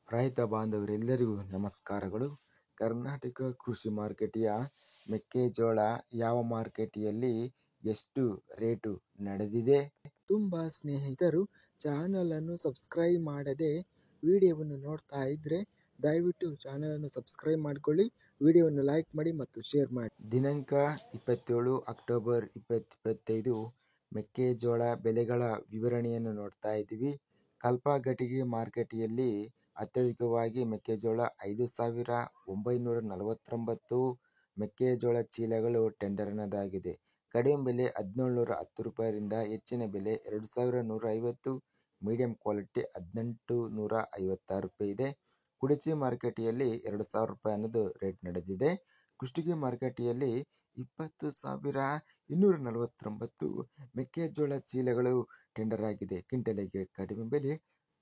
ರೈತ ಬಾಂಧವರೆಲ್ಲರಿಗೂ ನಮಸ್ಕಾರಗಳು. ಕರ್ನಾಟಕ ಕೃಷಿ ಮಾರುಕಟ್ಟೆಯ ಮೆಕ್ಕೆಜೋಳ ಯಾವ ಮಾರುಕಟ್ಟೆಯಲ್ಲಿ ಎಷ್ಟು ರೇಟು ನಡೆದಿದೆ? ತುಂಬ ಸ್ನೇಹಿತರು ಚಾನಲನ್ನು ಸಬ್ಸ್ಕ್ರೈಬ್ ಮಾಡದೆ ವಿಡಿಯೋವನ್ನು ನೋಡ್ತಾ ಇದ್ದರೆ ದಯವಿಟ್ಟು ಚಾನಲನ್ನು ಸಬ್ಸ್ಕ್ರೈಬ್ ಮಾಡಿಕೊಳ್ಳಿ, ವಿಡಿಯೋವನ್ನು ಲೈಕ್ ಮಾಡಿ ಮತ್ತು ಶೇರ್ ಮಾಡಿ. ದಿನಾಂಕ 27 ಅಕ್ಟೋಬರ್ 2025 ಮೆಕ್ಕೆಜೋಳ ಬೆಲೆಗಳ ವಿವರಣೆಯನ್ನು ನೋಡ್ತಾ ಇದ್ದೀವಿ. ಕಲ್ಪಘಟಗಿ ಮಾರುಕಟ್ಟೆಯಲ್ಲಿ ಅತ್ಯಧಿಕವಾಗಿ ಮೆಕ್ಕೆಜೋಳ 5,949 ಮೆಕ್ಕೆಜೋಳ ಚೀಲಗಳು ಟೆಂಡರ್ನದಾಗಿದೆ. ಕಡಿಮೆ ಬೆಲೆ 1,710 ರೂಪಾಯಿಯಿಂದ ಹೆಚ್ಚಿನ ಬೆಲೆ 2,150, ಮೀಡಿಯಂ ಕ್ವಾಲಿಟಿ 1,856 ರೂಪಾಯಿ ಇದೆ. ಕುಡಚಿ ಮಾರುಕಟ್ಟೆಯಲ್ಲಿ 2,000 ರೂಪಾಯಿ ಅನ್ನೋದು ರೇಟ್ ನಡೆದಿದೆ. ಕುಷ್ಟಗಿ ಮಾರುಕಟ್ಟೆಯಲ್ಲಿ 20,249 ಮೆಕ್ಕೆಜೋಳ ಚೀಲಗಳು ಟೆಂಡರ್ ಆಗಿದೆ. ಕ್ವಿಂಟಲಿಗೆ ಕಡಿಮೆ ಬೆಲೆ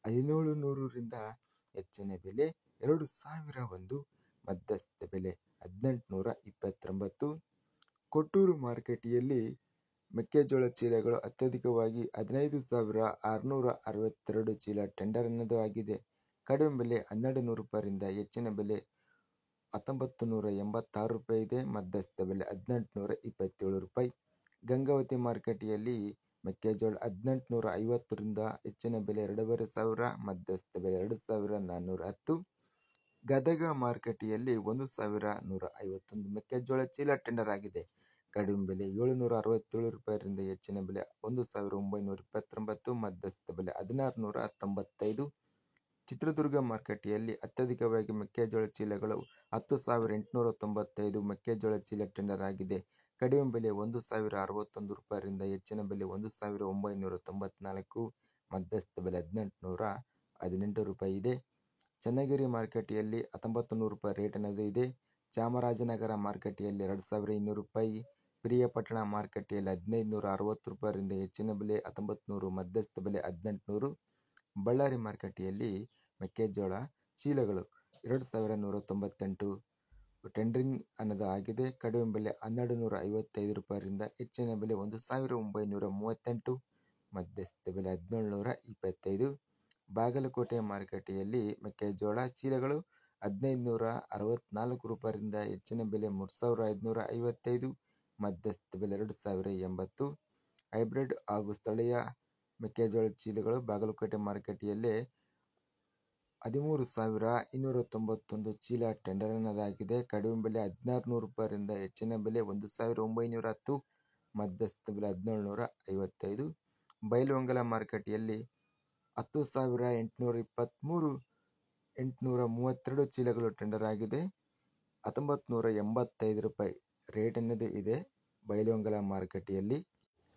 1,700ರಿಂದ ಹೆಚ್ಚಿನ ಬೆಲೆ 2,001, ಮಧ್ಯಸ್ಥ ಬೆಲೆ 1,829. ಕೊಟ್ಟೂರು ಮಾರುಕಟ್ಟೆಯಲ್ಲಿ ಮೆಕ್ಕೆಜೋಳ ಚೀಲಗಳು ಅತ್ಯಧಿಕವಾಗಿ 15,662 ಚೀಲ ಟೆಂಡರ್ ಅನ್ನೋದು ಆಗಿದೆ. ಕಡಿಮೆ ಬೆಲೆ 1,200 ರೂಪಾಯಿಯಿಂದ ಹೆಚ್ಚಿನ ಬೆಲೆ 1,986 ರೂಪಾಯಿ ಇದೆ. ಮಧ್ಯಸ್ಥ ಬೆಲೆ 1,827 ರೂಪಾಯಿ. ಗಂಗಾವತಿ ಮಾರುಕಟ್ಟೆಯಲ್ಲಿ ಮೆಕ್ಕೆಜೋಳ 1,850ರಿಂದ ಹೆಚ್ಚಿನ ಬೆಲೆ 2,500, ಮಧ್ಯಸ್ಥ ಬೆಲೆ 2,410. ಗದಗ ಮಾರುಕಟ್ಟೆಯಲ್ಲಿ 1,151 ಮೆಕ್ಕೆಜೋಳ ಚೀಲ ಟೆಂಡರ್ ಆಗಿದೆ. ಕಡಿಮೆ ಬೆಲೆ 767 ರೂಪಾಯಿರಿಂದ ಹೆಚ್ಚಿನ ಬೆಲೆ 1,929, ಮಧ್ಯಸ್ಥ ಬೆಲೆ 1,695. ಚಿತ್ರದುರ್ಗ ಮಾರುಕಟ್ಟೆಯಲ್ಲಿ ಅತ್ಯಧಿಕವಾಗಿ ಮೆಕ್ಕೆಜೋಳ ಚೀಲಗಳು 10,895 ಮೆಕ್ಕೆಜೋಳ ಚೀಲ ಟೆಂಡರ್ ಆಗಿದೆ. ಕಡಿಮೆ ಬೆಲೆ 1,061 ರೂಪಾಯಿರಿಂದ ಹೆಚ್ಚಿನ ಬೆಲೆ 1,994, ಮಧ್ಯಸ್ಥ ಬೆಲೆ 1,818 ರೂಪಾಯಿ ಇದೆ. ಚನ್ನಗಿರಿ ಮಾರುಕಟ್ಟೆಯಲ್ಲಿ 1,900 ರೂಪಾಯಿ ರೇಟ್ ಅನ್ನೋದು ಇದೆ. ಚಾಮರಾಜನಗರ ಮಾರುಕಟ್ಟೆಯಲ್ಲಿ 2,200 ರೂಪಾಯಿ. ಪ್ರಿಯಪಟ್ಟಣ ಮಾರುಕಟ್ಟೆಯಲ್ಲಿ 1,560 ರೂಪಾಯಿರಿಂದ ಹೆಚ್ಚಿನ ಬೆಲೆ 1,900, ಮಧ್ಯಸ್ಥ ಬೆಲೆ 1,800. ಬಳ್ಳಾರಿ ಮಾರುಕಟ್ಟೆಯಲ್ಲಿ ಮೆಕ್ಕೆಜೋಳ ಚೀಲಗಳು 2,198 ಟೆಂಡರಿಂಗ್ ಅನ್ನೋದು ಆಗಿದೆ. ಕಡಿಮೆ ಬೆಲೆ 1,255 ರೂಪಾಯಿರಿಂದ ಹೆಚ್ಚಿನ ಬೆಲೆ 1,938, ಮಧ್ಯಸ್ಥ ಬೆಲೆ 1,725. ಬಾಗಲಕೋಟೆ ಮಾರುಕಟ್ಟೆಯಲ್ಲಿ ಮೆಕ್ಕೆಜೋಳ ಚೀಲಗಳು 1,564 ರೂಪಾಯಿರಿಂದ ಹೆಚ್ಚಿನ ಬೆಲೆ 3,555, ಮಧ್ಯಸ್ಥ ಬೆಲೆ 2,080. ಹೈಬ್ರಿಡ್ ಹಾಗೂ ಸ್ಥಳೀಯ ಮೆಕ್ಕೆಜೋಳ ಚೀಲಗಳು ಬಾಗಲಕೋಟೆ ಮಾರುಕಟ್ಟೆಯಲ್ಲಿ 13,291 ಚೀಲ ಟೆಂಡರ್ ಅನ್ನೋದಾಗಿದೆ. ಕಡಿಮೆ ಬೆಲೆ 1,600 ರೂಪಾಯಿರಿಂದ ಹೆಚ್ಚಿನ ಬೆಲೆ 1,910, ಮಧ್ಯಸ್ಥ ಬೆಲೆ 1,755. ಬೈಲಹೊಂಗಲ ಮಾರುಕಟ್ಟೆಯಲ್ಲಿ 10,823 832 ಚೀಲಗಳು ಟೆಂಡರ್ ಆಗಿದೆ. 1,985 ರೂಪಾಯಿ ರೇಟ್ ಅನ್ನೋದು ಇದೆ ಬೈಲಹೊಂಗಲ ಮಾರುಕಟ್ಟೆಯಲ್ಲಿ.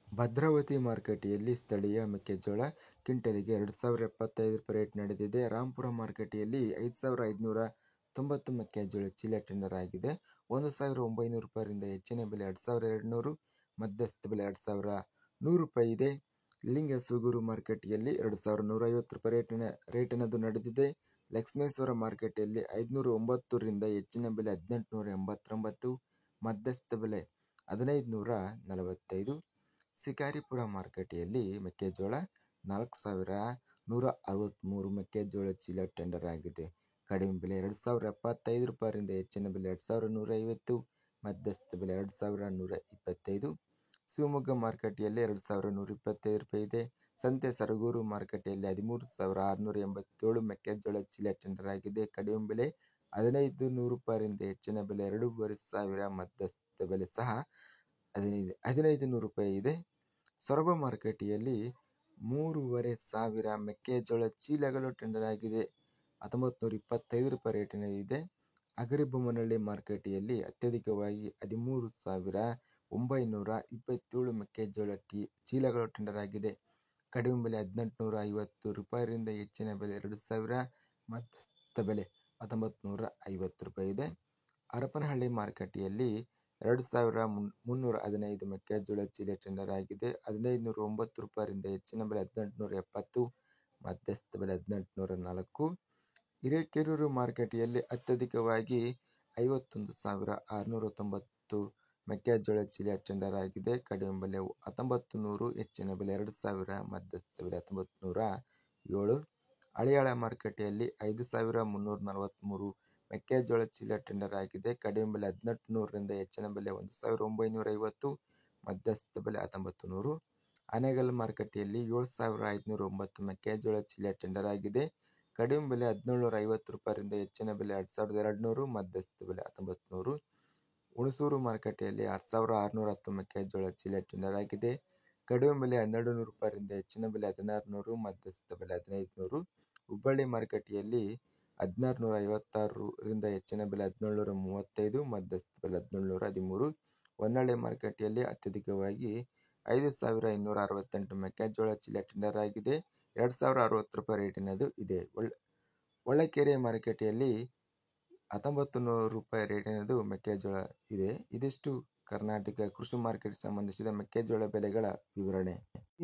ಭದ್ರಾವತಿ ಮಾರುಕಟ್ಟೆಯಲ್ಲಿ ಸ್ಥಳೀಯ ಮೆಕ್ಕೆಜೋಳ ಕ್ವಿಂಟಲಿಗೆ 2,075 ರೂಪಾಯಿ ರೇಟ್ ನಡೆದಿದೆ. ರಾಂಪುರ ಮಾರುಕಟ್ಟೆಯಲ್ಲಿ 5,590 ಮೆಕ್ಕೆಜೋಳ ಚೀಲ ಟೆಂಡರ್ ಆಗಿದೆ. 1,900 ರೂಪಾಯಿರಿಂದ ಹೆಚ್ಚಿನ ಬೆಲೆ 2,200, ಮಧ್ಯಸ್ಥ ಬೆಲೆ 2,100 ರೂಪಾಯಿ ಇದೆ. ಲಿಂಗಸೂಗೂರು ಮಾರುಕಟ್ಟೆಯಲ್ಲಿ 2,150 ರೂಪಾಯಿ ರೇಟ್ ಅನ್ನೋದು ನಡೆದಿದೆ. ಲಕ್ಷ್ಮೇಶ್ವರ ಮಾರುಕಟ್ಟೆಯಲ್ಲಿ 509ರಿಂದ ಹೆಚ್ಚಿನ ಬೆಲೆ 1,889, ಮಧ್ಯಸ್ಥ ಬೆಲೆ 1,545. ಶಿಕಾರಿಪುರ ಮಾರುಕಟ್ಟೆಯಲ್ಲಿ ಮೆಕ್ಕೆಜೋಳ 4,163 ಮೆಕ್ಕೆಜೋಳ ಚೀಲ ಟೆಂಡರ್ ಆಗಿದೆ. ಕಡಿಮೆ ಬೆಲೆ 2,075 ರೂಪಾಯಿರಿಂದ ಹೆಚ್ಚಿನ ಬೆಲೆ 2,150, ಮಧ್ಯಸ್ಥ ಬೆಲೆ 2,125. ಶಿವಮೊಗ್ಗ ಮಾರುಕಟ್ಟೆಯಲ್ಲಿ 2,125 ರೂಪಾಯಿ ಇದೆ. ಸಂತೆ ಸರಗೂರು ಮಾರುಕಟ್ಟೆಯಲ್ಲಿ 13,687 ಮೆಕ್ಕೆಜೋಳ ಚೀಲ ಟೆಂಡರ್ ಆಗಿದೆ. ಕಡಿಮೆ ಬೆಲೆ 1,500 ರೂಪಾಯಿರಿಂದ ಹೆಚ್ಚಿನ ಬೆಲೆ 2,500, ಮಧ್ಯಸ್ಥ ಬೆಲೆ ಸಹ 1,500 ರೂಪಾಯಿ ಇದೆ. ಸೊರಬ ಮಾರುಕಟ್ಟೆಯಲ್ಲಿ 3,500 ಮೆಕ್ಕೆಜೋಳ ಚೀಲಗಳು ಟೆಂಡರ್ ಆಗಿದೆ. 1,925 ರೂಪಾಯಿ ರೇಟ್ ಇದೆ. ಅಗರಿಬೊಮ್ಮನಹಳ್ಳಿ ಮಾರುಕಟ್ಟೆಯಲ್ಲಿ ಅತ್ಯಧಿಕವಾಗಿ 13,927 ಮೆಕ್ಕೆಜೋಳ ಚೀಲಗಳು ಟೆಂಡರ್ ಆಗಿದೆ. ಕಡಿಮೆ ಬೆಲೆ 1,850 ರೂಪಾಯಿರಿಂದ ಹೆಚ್ಚಿನ ಬೆಲೆ 2,000, ಮಧ್ಯಸ್ಥ ಬೆಲೆ 1,950 ರೂಪಾಯಿ ಇದೆ. ಹರಪನಹಳ್ಳಿ ಮಾರುಕಟ್ಟೆಯಲ್ಲಿ 2,315 ಮೆಕ್ಕೆಜೋಳ ಚೀಲ ಟೆಂಡರ್ ಆಗಿದೆ. 1,509 ರೂಪಾಯಿರಿಂದ ಹೆಚ್ಚಿನ ಬೆಲೆ 1,870, ಮಧ್ಯಸ್ಥ ಬೆಲೆ 1,804. ಹಿರೇಕೆರೂರು ಮಾರುಕಟ್ಟೆಯಲ್ಲಿ ಅತ್ಯಧಿಕವಾಗಿ 51,690 ಮೆಕ್ಕೆಜೋಳ ಚೀಲ ಟೆಂಡರ್ ಆಗಿದೆ. ಕಡಿಮೆ ಬೆಲೆ 1,900, ಹೆಚ್ಚಿನ ಬೆಲೆ 2,000, ಮಧ್ಯಸ್ಥ ಬೆಲೆ 1,907. ಹಳಿಯಾಳ ಮಾರುಕಟ್ಟೆಯಲ್ಲಿ 5,343 ಮೆಕ್ಕೆಜೋಳ ಚೀಲ ಟೆಂಡರ್ ಆಗಿದೆ. ಕಡಿಮೆ ಬೆಲೆ 1800ರಿಂದ ಹೆಚ್ಚಿನ ಬೆಲೆ 1,950, ಮಧ್ಯಸ್ಥ ಬೆಲೆ 1900. ಆನೇಕಲ್ ಮಾರುಕಟ್ಟೆಯಲ್ಲಿ 7,509 ಮೆಕ್ಕೆಜೋಳ ಚೀಲ ಟೆಂಡರ್ ಆಗಿದೆ. ಕಡಿಮೆ ಬೆಲೆ 1,750 ರಿಂದ ಹೆಚ್ಚಿನ ಬೆಲೆ 2,200, ಮಧ್ಯಸ್ಥ ಬೆಲೆ 1900. ಹುಣಸೂರು ಮಾರುಕಟ್ಟೆಯಲ್ಲಿ 6,610 ಮೆಕ್ಕೆಜೋಳ ಚೀಲ ಟೆಂಡರ್ ಆಗಿದೆ. ಕಡಿಮೆ ಬೆಲೆ 1,200 ರಿಂದ ಹೆಚ್ಚಿನ ಬೆಲೆ 1,600, ಮಧ್ಯಸ್ಥ ಬೆಲೆ 1,500. ಹುಬ್ಬಳ್ಳಿ ಮಾರುಕಟ್ಟೆಯಲ್ಲಿ 1,656 ರಿಂದ ಹೆಚ್ಚಿನ ಬೆಲೆ 1,735, ಮಧ್ಯಸ್ಥ ಬೆಲೆ 1,713. ಹೊನ್ನಾಳಿ ಮಾರುಕಟ್ಟೆಯಲ್ಲಿ ಅತ್ಯಧಿಕವಾಗಿ 5,268 ಮೆಕ್ಕೆಜೋಳ ಚೀಲ ಟೆಂಡರ್ ಆಗಿದೆ. 2,060 ರೇಟಿನದು ಇದೆ. ಒಳಕೆರೆ ಮಾರುಕಟ್ಟೆಯಲ್ಲಿ 1,900 ರೇಟಿನದು ಮೆಕ್ಕೆಜೋಳ ಇದೆ. ಇದಿಷ್ಟು ಕರ್ನಾಟಕ ಕೃಷಿ ಮಾರುಕಟ್ಟೆಗೆ ಸಂಬಂಧಿಸಿದ ಮೆಕ್ಕೆಜೋಳ ಬೆಲೆಗಳ ವಿವರಣೆ.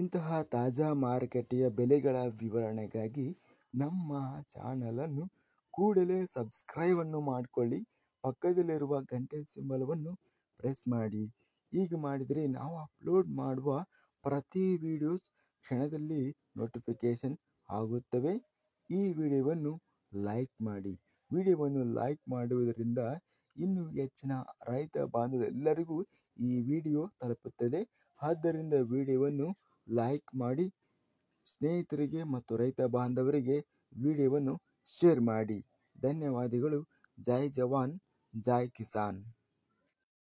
ಇಂತಹ ತಾಜಾ ಮಾರುಕಟ್ಟೆಯ ಬೆಲೆಗಳ ವಿವರಣೆಗಾಗಿ ನಮ್ಮ ಚಾನಲನ್ನು ಕೂಡಲೇ ಸಬ್ಸ್ಕ್ರೈಬ್ ಅನ್ನು ಮಾಡಿಕೊಳ್ಳಿ. ಪಕ್ಕದಲ್ಲಿರುವ ಗಂಟೆ ಸಿಂಬಲವನ್ನು ಪ್ರೆಸ್ ಮಾಡಿ. ಹೀಗೆ ಮಾಡಿದರೆ ನಾವು ಅಪ್ಲೋಡ್ ಮಾಡುವ ಪ್ರತಿ ವಿಡಿಯೋಸ್ ಕ್ಷಣದಲ್ಲಿ ನೋಟಿಫಿಕೇಶನ್ ಆಗುತ್ತವೆ. ಈ ವಿಡಿಯೋವನ್ನು ಲೈಕ್ ಮಾಡಿ. ವಿಡಿಯೋವನ್ನು ಲೈಕ್ ಮಾಡುವುದರಿಂದ ಇನ್ನೂ ಹೆಚ್ಚಿನ ರೈತ ಬಾಂಧವರೆಲ್ಲರಿಗೂ ಈ ವಿಡಿಯೋ ತಲುಪುತ್ತದೆ. ಆದ್ದರಿಂದ ವಿಡಿಯೋವನ್ನು ಲೈಕ್ ಮಾಡಿ, ಸ್ನೇಹಿತರಿಗೆ ಮತ್ತು ರೈತ ಬಾಂಧವರಿಗೆ ವಿಡಿಯೋವನ್ನು ಶೇರ್ ಮಾಡಿ. ಧನ್ಯವಾದಗಳು. ಜೈ ಜವಾನ್, ಜೈ ಕಿಸಾನ್.